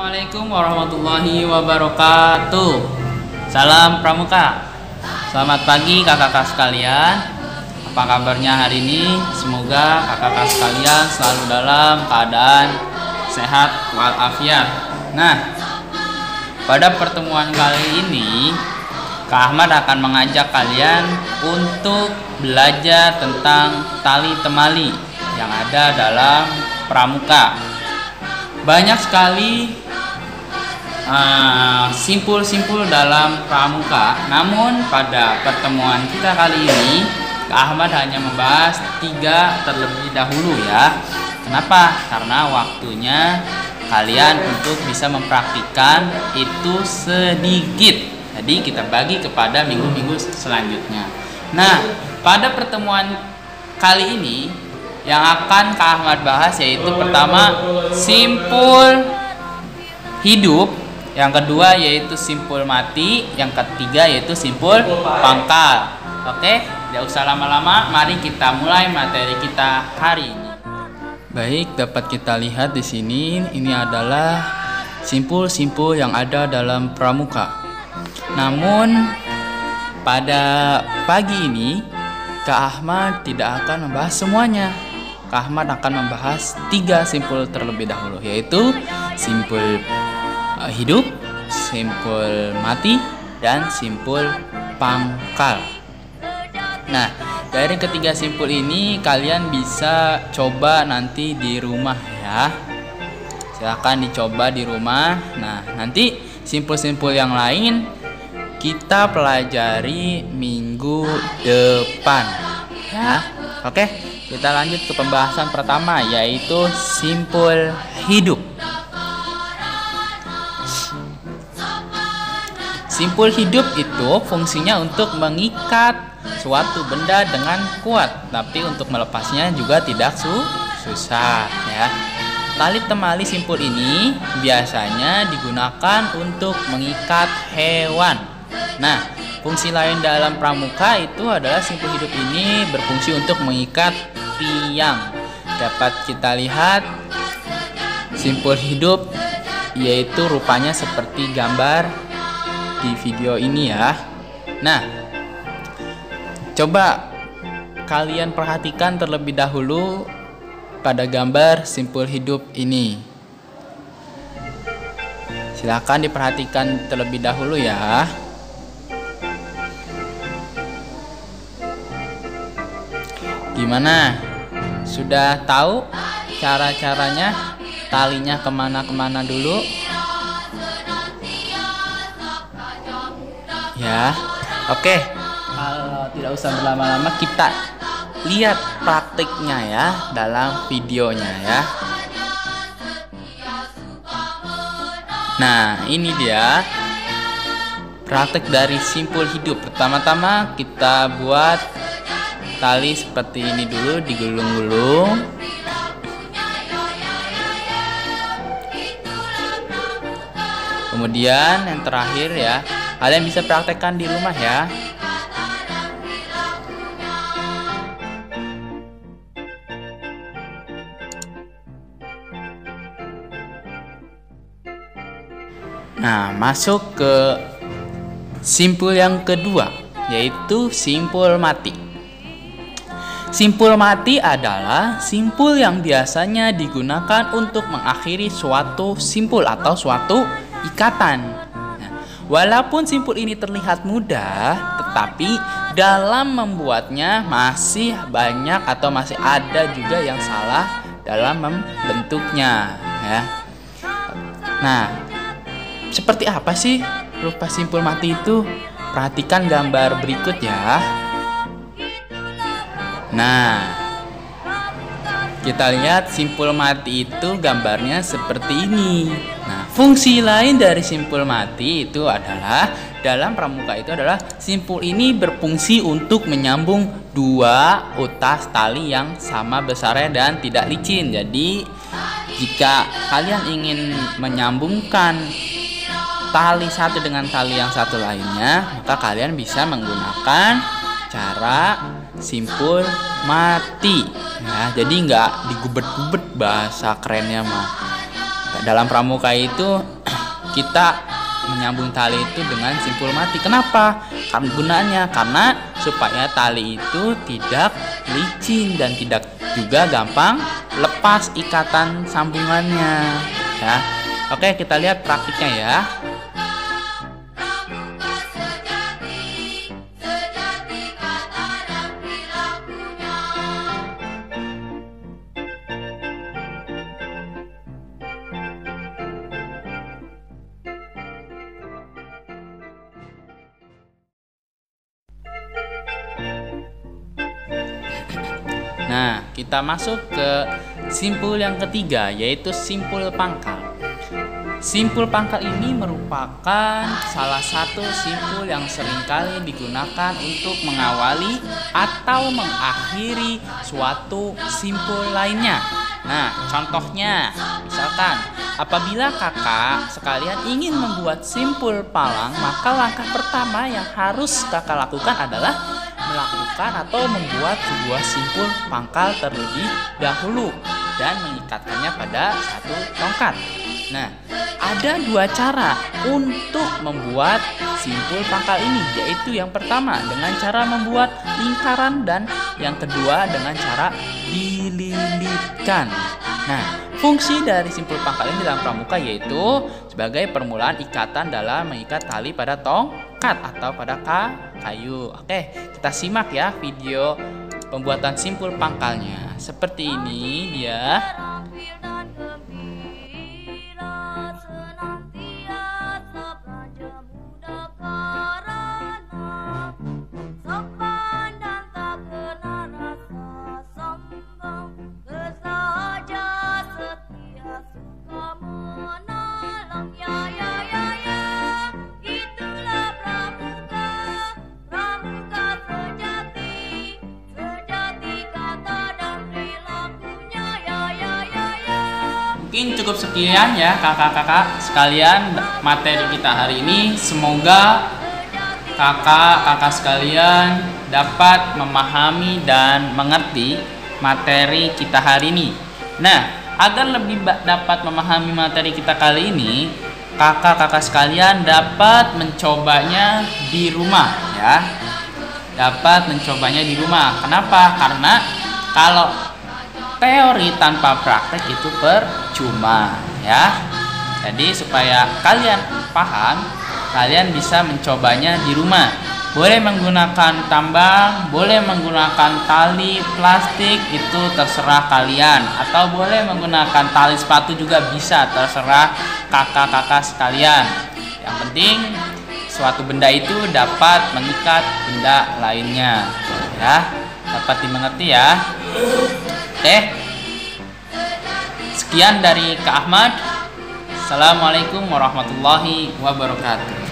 Assalamualaikum warahmatullahi wabarakatuh. Salam Pramuka. Selamat pagi kakak-kakak sekalian. Apa kabarnya hari ini? Semoga kakak-kakak sekalian selalu dalam keadaan sehat walafiat. Nah, pada pertemuan kali ini Kak Ahmad akan mengajak kalian untuk belajar tentang tali temali yang ada dalam Pramuka. Banyak sekali simpul-simpul dalam Pramuka. Namun pada pertemuan kita kali ini Kak Ahmad hanya membahas 3 terlebih dahulu ya. Kenapa? Karena waktunya kalian untuk bisa mempraktikkan itu sedikit. Jadi kita bagi kepada minggu-minggu selanjutnya. Nah, pada pertemuan kali ini yang akan Kak Ahmad bahas yaitu pertama simpul hidup, yang kedua yaitu simpul mati, yang ketiga yaitu simpul pangkal. Oke, tidak usah lama-lama, mari kita mulai materi kita hari ini. Baik, dapat kita lihat di sini ini adalah simpul-simpul yang ada dalam Pramuka. Namun pada pagi ini Kak Ahmad tidak akan membahas semuanya. Kak Ahmad akan membahas 3 simpul terlebih dahulu, yaitu simpul hidup, simpul mati, dan simpul pangkal. Nah, dari ketiga simpul ini kalian bisa coba nanti di rumah ya. Silahkan dicoba di rumah. Nah, nanti simpul-simpul yang lain kita pelajari minggu depan ya. Oke, kita lanjut ke pembahasan pertama yaitu simpul hidup. Simpul hidup itu fungsinya untuk mengikat suatu benda dengan kuat, tapi untuk melepasnya juga tidak susah ya. Tali temali simpul ini biasanya digunakan untuk mengikat hewan. Nah, fungsi lain dalam Pramuka itu adalah simpul hidup ini berfungsi untuk mengikat tiang. Dapat kita lihat simpul hidup yaitu rupanya seperti gambar di video ini ya. Nah, coba kalian perhatikan terlebih dahulu pada gambar simpul hidup ini. Silakan diperhatikan terlebih dahulu ya. Gimana? Sudah tahu cara-caranya? Talinya kemana-kemana dulu? Ya, oke. Kalau tidak usah berlama-lama, kita lihat praktiknya ya dalam videonya ya. Nah, ini dia praktik dari simpul hidup. Pertama-tama kita buat tali seperti ini dulu, digulung-gulung. Kemudian yang terakhir ya, kalian bisa praktekkan di rumah ya. Nah, masuk ke simpul yang kedua, yaitu simpul mati. Simpul mati adalah simpul yang biasanya digunakan untuk mengakhiri suatu simpul atau suatu ikatan. Nah, walaupun simpul ini terlihat mudah, tetapi dalam membuatnya masih banyak atau masih ada juga yang salah dalam membentuknya ya. Nah, seperti apa sih rupa simpul mati itu? Perhatikan gambar berikut ya. Nah, kita lihat simpul mati itu gambarnya seperti ini. Nah, fungsi lain dari simpul mati itu adalah dalam Pramuka itu adalah simpul ini berfungsi untuk menyambung 2 utas tali yang sama besarnya dan tidak licin. Jadi, jika kalian ingin menyambungkan tali satu dengan tali yang satu lainnya, maka kalian bisa menggunakan cara simpul mati ya. Jadi nggak digubet-gubet bahasa kerennya mah. Dalam pramuka itu kita menyambung tali itu dengan simpul mati. Kenapa? Karena gunanya karena supaya tali itu tidak licin dan tidak juga gampang lepas ikatan sambungannya ya. Oke, kita lihat praktiknya ya. Nah, kita masuk ke simpul yang ketiga, yaitu simpul pangkal. Simpul pangkal ini merupakan salah satu simpul yang seringkali digunakan untuk mengawali atau mengakhiri suatu simpul lainnya. Nah, contohnya, misalkan apabila kakak sekalian ingin membuat simpul palang, maka langkah pertama yang harus kakak lakukan adalah melakukan atau membuat sebuah simpul pangkal terlebih dahulu dan mengikatkannya pada satu tongkat. Nah, ada dua cara untuk membuat simpul pangkal ini, yaitu yang pertama dengan cara membuat lingkaran dan yang kedua dengan cara dililitkan. Nah, fungsi dari simpul pangkal ini dalam pramuka yaitu sebagai permulaan ikatan dalam mengikat tali pada tongkat atau pada kayu. Oke, kita simak ya video pembuatan simpul pangkalnya. Seperti ini dia. Mungkin cukup sekian ya kakak-kakak sekalian materi kita hari ini. Semoga kakak-kakak sekalian dapat memahami dan mengerti materi kita hari ini. Nah, agar lebih dapat memahami materi kita kali ini, kakak-kakak sekalian dapat mencobanya di rumah ya. Dapat mencobanya di rumah. Kenapa? Karena kalau teori tanpa praktek itu percuma ya. Jadi supaya kalian paham, kalian bisa mencobanya di rumah. Boleh menggunakan tambang, boleh menggunakan tali plastik, itu terserah kalian. Atau boleh menggunakan tali sepatu juga bisa, terserah kakak-kakak sekalian. Yang penting suatu benda itu dapat mengikat benda lainnya ya. Dapat dimengerti ya. Oke, sekian dari Kak Ahmad. Assalamualaikum warahmatullahi wabarakatuh.